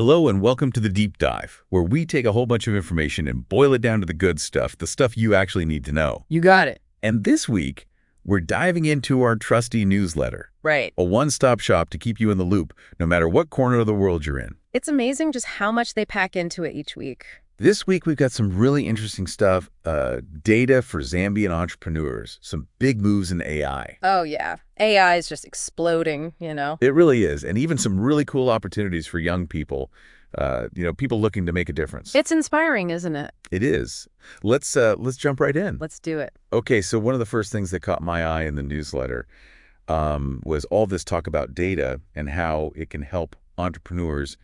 Hello and welcome to the Deep Dive, where we take a whole bunch of information and boil it down to the good stuff, the stuff you actually need to know. You got it. And this week, we're diving into our trusty newsletter. Right. A one-stop shop to keep you in the loop, no matter what corner of the world you're in. It's amazing just how much they pack into it each week. This week, we've got some really interesting stuff, data for Zambian entrepreneurs, some big moves in AI. Oh, yeah. AI is just exploding, you know? It really is, and even some really cool opportunities for young people, people looking to make a difference. It's inspiring, isn't it? It is. Let's jump right in. Let's do it. Okay, so one of the first things that caught my eye in the newsletter was all this talk about data and how it can help entrepreneurs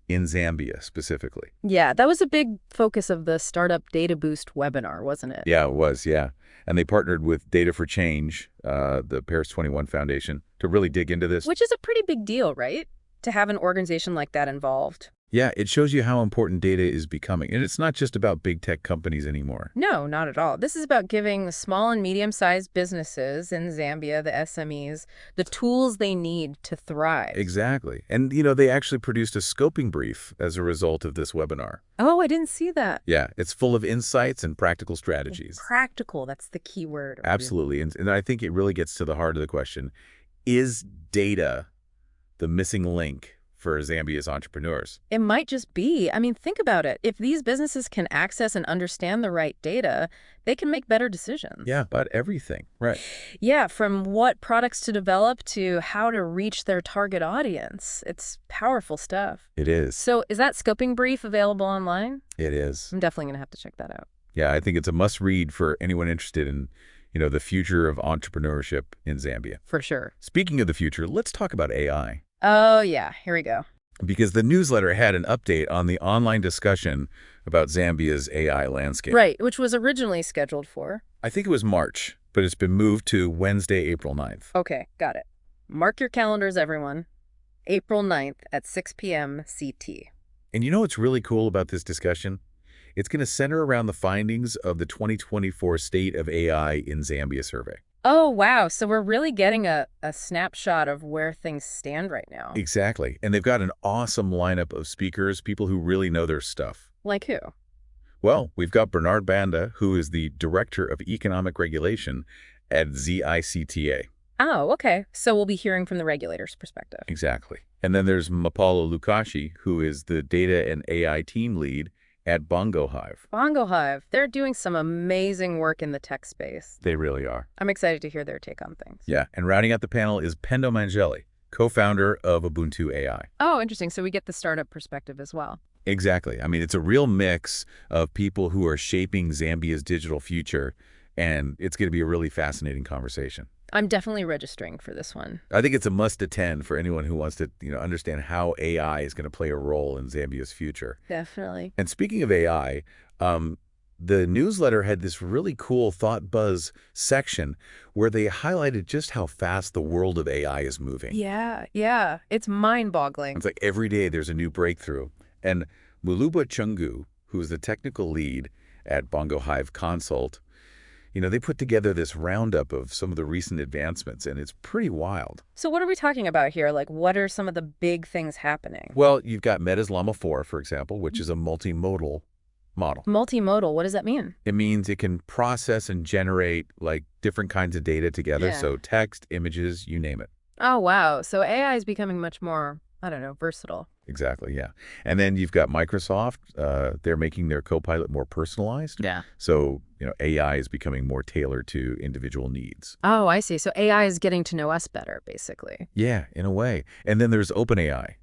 in Zambia specifically. Yeah, that was a big focus of the Startup Data Boost webinar, wasn't it? Yeah, it was, yeah. And they partnered with Data for Change, the Paris 21 Foundation, to really dig into this. Which is a pretty big deal, right? To have an organization like that involved. Yeah, it shows you how important data is becoming. And it's not just about big tech companies anymore. No, not at all. This is about giving the small and medium-sized businesses in Zambia, the SMEs, the tools they need to thrive. Exactly. And, they actually produced a scoping brief as a result of this webinar. Oh, I didn't see that. Yeah, it's full of insights and practical strategies. Practical, that's the key word. Absolutely. And I think it really gets to the heart of the question. Is data the missing link for Zambia's entrepreneurs? It might just be. I mean, think about it. If these businesses can access and understand the right data, they can make better decisions. Yeah, about everything. Right. Yeah, from what products to develop to how to reach their target audience. It's powerful stuff. It is. So is that scoping brief available online? It is. I'm definitely going to have to check that out. Yeah, I think it's a must-read for anyone interested in, the future of entrepreneurship in Zambia. For sure. Speaking of the future, let's talk about AI. Oh, yeah. Here we go. Because the newsletter had an update on the online discussion about Zambia's AI landscape. Right, which was originally scheduled for. I think it was March, but it's been moved to Wednesday, April 9th. Okay, got it. Mark your calendars, everyone. April 9th at 6 p.m. CT. And you know what's really cool about this discussion? It's going to center around the findings of the 2024 State of AI in Zambia survey. Oh, wow. So we're really getting a snapshot of where things stand right now. Exactly. And they've got an awesome lineup of speakers, people who really know their stuff. Like who? Well, we've got Bernard Banda, who is the Director of Economic Regulation at ZICTA. Oh, okay. So we'll be hearing from the regulator's perspective. Exactly. And then there's Mapalo Lukashi, who is the Data and AI Team Lead at BongoHive. BongoHive. They're doing some amazing work in the tech space. They really are. I'm excited to hear their take on things. Yeah, and rounding out the panel is Pendo Mangeli, co-founder of Ubuntu AI. Oh, interesting. So we get the startup perspective as well. Exactly. I mean, it's a real mix of people who are shaping Zambia's digital future, and it's going to be a really fascinating conversation. I'm definitely registering for this one. I think it's a must-attend for anyone who wants to, understand how AI is going to play a role in Zambia's future. Definitely. And speaking of AI, the newsletter had this really cool Thought Buzz section where they highlighted just how fast the world of AI is moving. Yeah. It's mind-boggling. It's like every day there's a new breakthrough. And Muluba Chungu, who is the technical lead at BongoHive Consult, they put together this roundup of some of the recent advancements, and it's pretty wild. So what are we talking about here? Like, what are some of the big things happening? Well, you've got Meta's Llama 4, for example, which is a multimodal model. Multimodal, what does that mean? It means it can process and generate, different kinds of data together, so text, images, you name it. Oh, wow. So AI is becoming much more, versatile. Exactly, yeah. And then you've got Microsoft. They're making their Copilot more personalized. Yeah. So, AI is becoming more tailored to individual needs. Oh, I see. So AI is getting to know us better, basically. Yeah, in a way. And then there's OpenAI.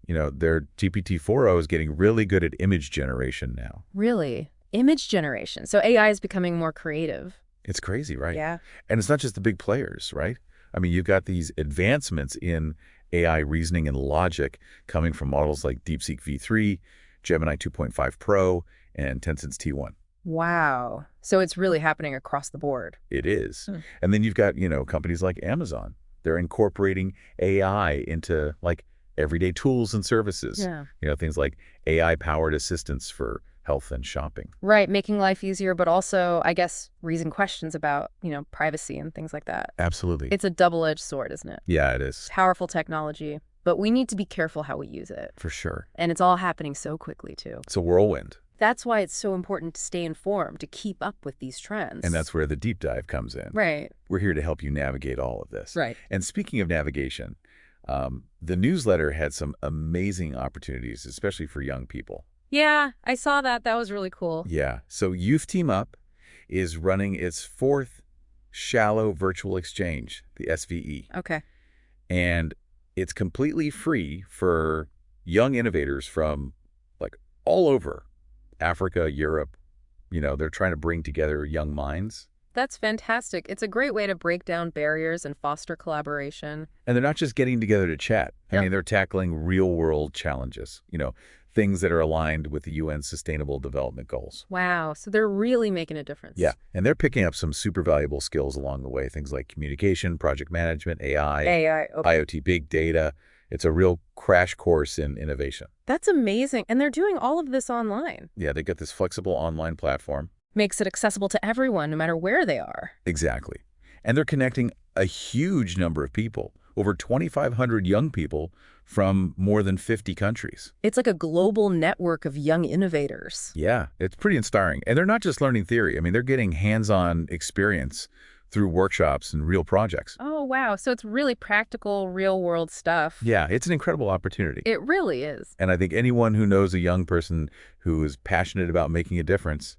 Their GPT-4o is getting really good at image generation now. Really? Image generation. So AI is becoming more creative. It's crazy, right? Yeah. And it's not just the big players, right? I mean, you've got these advancements in AI reasoning and logic coming from models like DeepSeek V3, Gemini 2.5 Pro, and Tencent's T1. Wow. So it's really happening across the board. It is. And then you've got, companies like Amazon. They're incorporating AI into, everyday tools and services. Yeah. Things like AI-powered assistance for health and shopping. Right, making life easier, but also, I guess, raising questions about, privacy and things like that. Absolutely. It's a double-edged sword, isn't it? Yeah, it is. Powerful technology, but we need to be careful how we use it. For sure. And it's all happening so quickly, too. It's a whirlwind. That's why it's so important to stay informed, to keep up with these trends. And that's where the deep dive comes in. Right. We're here to help you navigate all of this. Right. And speaking of navigation, the newsletter had some amazing opportunities, especially for young people. Yeah, I saw that. That was really cool. Yeah. So Youth Team Up is running its 4th Shallow Virtual Exchange, the SVE. Okay. And it's completely free for young innovators from like all over Africa, Europe. They're trying to bring together young minds. That's fantastic. It's a great way to break down barriers and foster collaboration. And they're not just getting together to chat. I mean, they're tackling real-world challenges, things that are aligned with the UN Sustainable Development Goals. Wow. So they're really making a difference. Yeah. And they're picking up some super valuable skills along the way, things like communication, project management, AI, Okay. IoT, big data. It's a real crash course in innovation. That's amazing. And they're doing all of this online. Yeah, they've got this flexible online platform. Makes it accessible to everyone, no matter where they are. Exactly. And they're connecting a huge number of people, over 2,500 young people from more than 50 countries. It's like a global network of young innovators. Yeah, it's pretty inspiring. And they're not just learning theory. I mean, they're getting hands-on experience through workshops and real projects. Oh, wow. So it's really practical, real-world stuff. Yeah, it's an incredible opportunity. It really is. And I think anyone who knows a young person who is passionate about making a difference,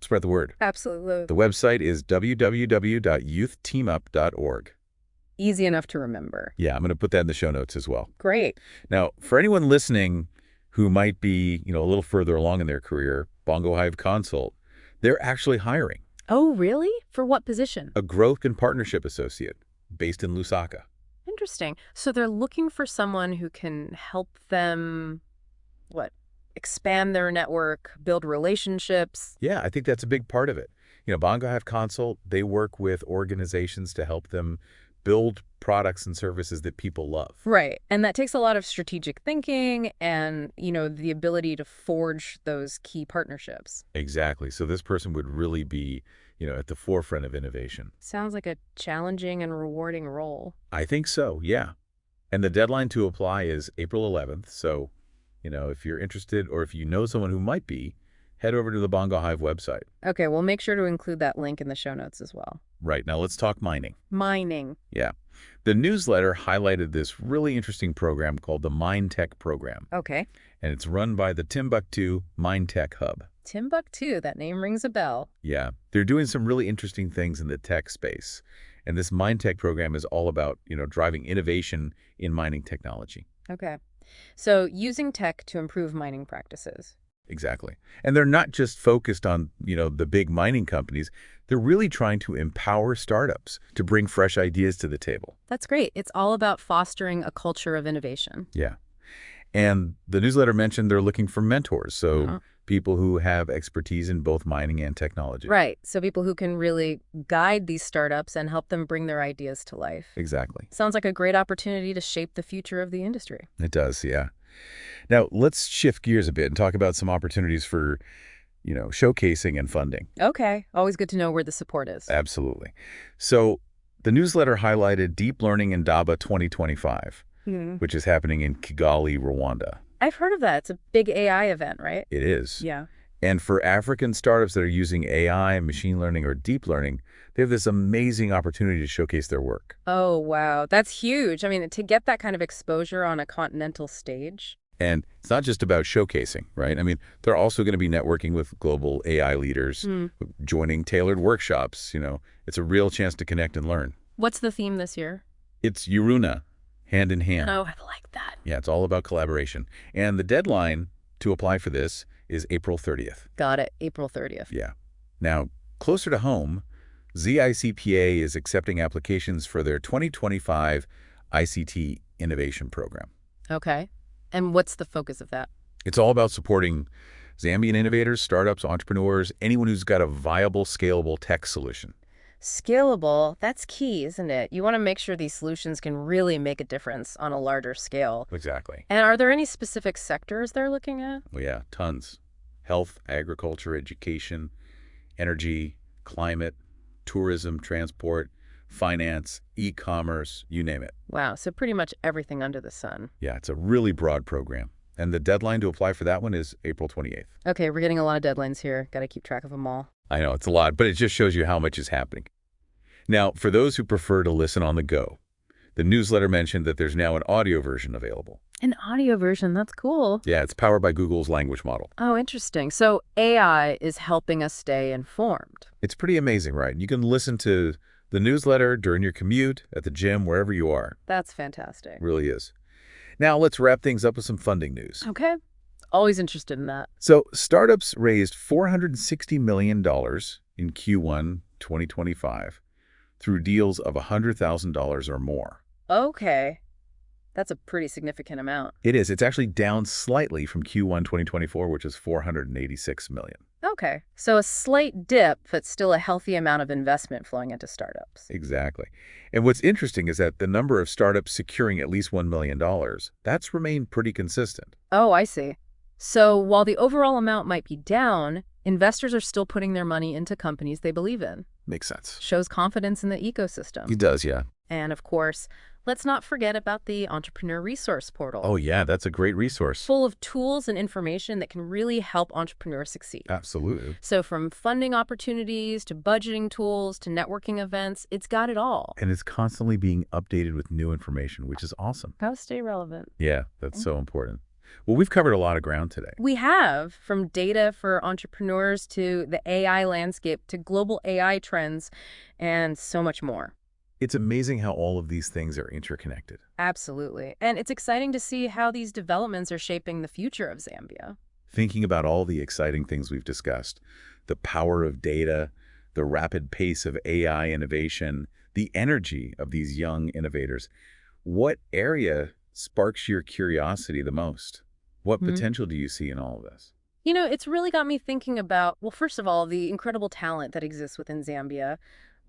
spread the word. Absolutely. The website is www.youth.teamup.org. Easy enough to remember. Yeah, I'm going to put that in the show notes as well. Great. Now, for anyone listening who might be, a little further along in their career, BongoHive Consult, they're actually hiring. Oh, really? For what position? A growth and partnership associate based in Lusaka. Interesting. So they're looking for someone who can help them, expand their network, build relationships. Yeah, I think that's a big part of it. BongoHive Consult, they work with organizations to help them build products and services that people love. Right. And that takes a lot of strategic thinking and, the ability to forge those key partnerships. Exactly. So this person would really be, at the forefront of innovation. Sounds like a challenging and rewarding role. I think so, yeah. And the deadline to apply is April 11th. So, if you're interested or if you know someone who might be, head over to the BongoHive website. Okay, we'll make sure to include that link in the show notes as well. Right. Now let's talk mining. Mining. Yeah. The newsletter highlighted this really interesting program called the Mine Tech Program. Okay. And it's run by the Timbuktu Mine Tech Hub. Timbuktu, that name rings a bell. Yeah. They're doing some really interesting things in the tech space. And this Mine Tech program is all about, driving innovation in mining technology. Okay. So using tech to improve mining practices. Exactly. And they're not just focused on, the big mining companies. They're really trying to empower startups to bring fresh ideas to the table. That's great. It's all about fostering a culture of innovation. Yeah. And the newsletter mentioned they're looking for mentors, so people who have expertise in both mining and technology. Right. So people who can really guide these startups and help them bring their ideas to life. Exactly. Sounds like a great opportunity to shape the future of the industry. It does, yeah. Now, let's shift gears a bit and talk about some opportunities for, showcasing and funding. Okay. Always good to know where the support is. Absolutely. So the newsletter highlighted Deep Learning in Daba 2025, which is happening in Kigali, Rwanda. I've heard of that. It's a big AI event, right? It is. Yeah. And for African startups that are using AI, machine learning, or deep learning, they have this amazing opportunity to showcase their work. Oh, wow. That's huge. I mean, to get that kind of exposure on a continental stage. And it's not just about showcasing, right? I mean, they're also going to be networking with global AI leaders, joining tailored workshops. It's a real chance to connect and learn. What's the theme this year? It's Yuruna, hand in hand. Oh, I like that. Yeah, it's all about collaboration. And the deadline to apply for this is April 30th. Got it. April 30th. Yeah. Now, closer to home, ZICPA is accepting applications for their 2025 ICT Innovation Program. Okay. And what's the focus of that? It's all about supporting Zambian innovators, startups, entrepreneurs, anyone who's got a viable, scalable tech solution. Scalable, that's key, isn't it? You want to make sure these solutions can really make a difference on a larger scale. Exactly. And are there any specific sectors they're looking at? Well, yeah, tons. Health, agriculture, education, energy, climate, tourism, transport, finance, e-commerce, you name it. Wow, so pretty much everything under the sun. Yeah, it's a really broad program. And the deadline to apply for that one is April 28th. Okay, we're getting a lot of deadlines here. Got to keep track of them all. I know, it's a lot, but it just shows you how much is happening. Now, for those who prefer to listen on the go, the newsletter mentioned that there's now an audio version available. An audio version, that's cool. Yeah, it's powered by Google's language model. Oh, interesting. So AI is helping us stay informed. It's pretty amazing, right? You can listen to the newsletter during your commute, at the gym, wherever you are. That's fantastic. It really is. Now, let's wrap things up with some funding news. Okay. Always interested in that. So, startups raised $460 million in Q1 2025 through deals of $100,000 or more. Okay. That's a pretty significant amount. It is. It's actually down slightly from Q1 2024, which is $486 million. Okay. So a slight dip, but still a healthy amount of investment flowing into startups. Exactly. And what's interesting is that the number of startups securing at least $1 million, that's remained pretty consistent. Oh, I see. So while the overall amount might be down, investors are still putting their money into companies they believe in. Makes sense. Shows confidence in the ecosystem. It does, yeah. And of course, let's not forget about the Entrepreneur Resource Portal. Oh, yeah, that's a great resource. Full of tools and information that can really help entrepreneurs succeed. Absolutely. So from funding opportunities to budgeting tools to networking events, it's got it all. And it's constantly being updated with new information, which is awesome. How to stay relevant. Yeah, that's so important. Well, we've covered a lot of ground today. We have, from data for entrepreneurs to the AI landscape to global AI trends and so much more. It's amazing how all of these things are interconnected. Absolutely. And it's exciting to see how these developments are shaping the future of Zambia. Thinking about all the exciting things we've discussed, the power of data, the rapid pace of AI innovation, the energy of these young innovators, what area sparks your curiosity the most? What potential do you see in all of this? You know, it's really got me thinking about, well, first of all, the incredible talent that exists within Zambia,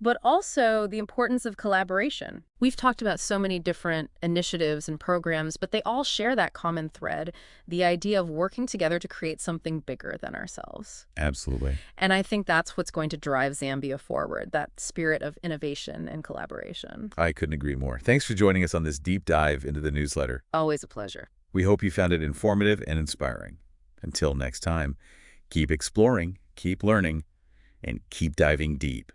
but also the importance of collaboration. We've talked about so many different initiatives and programs, but they all share that common thread, the idea of working together to create something bigger than ourselves. Absolutely. And I think that's what's going to drive Zambia forward, that spirit of innovation and collaboration. I couldn't agree more. Thanks for joining us on this deep dive into the newsletter. Always a pleasure. We hope you found it informative and inspiring. Until next time, keep exploring, keep learning, and keep diving deep.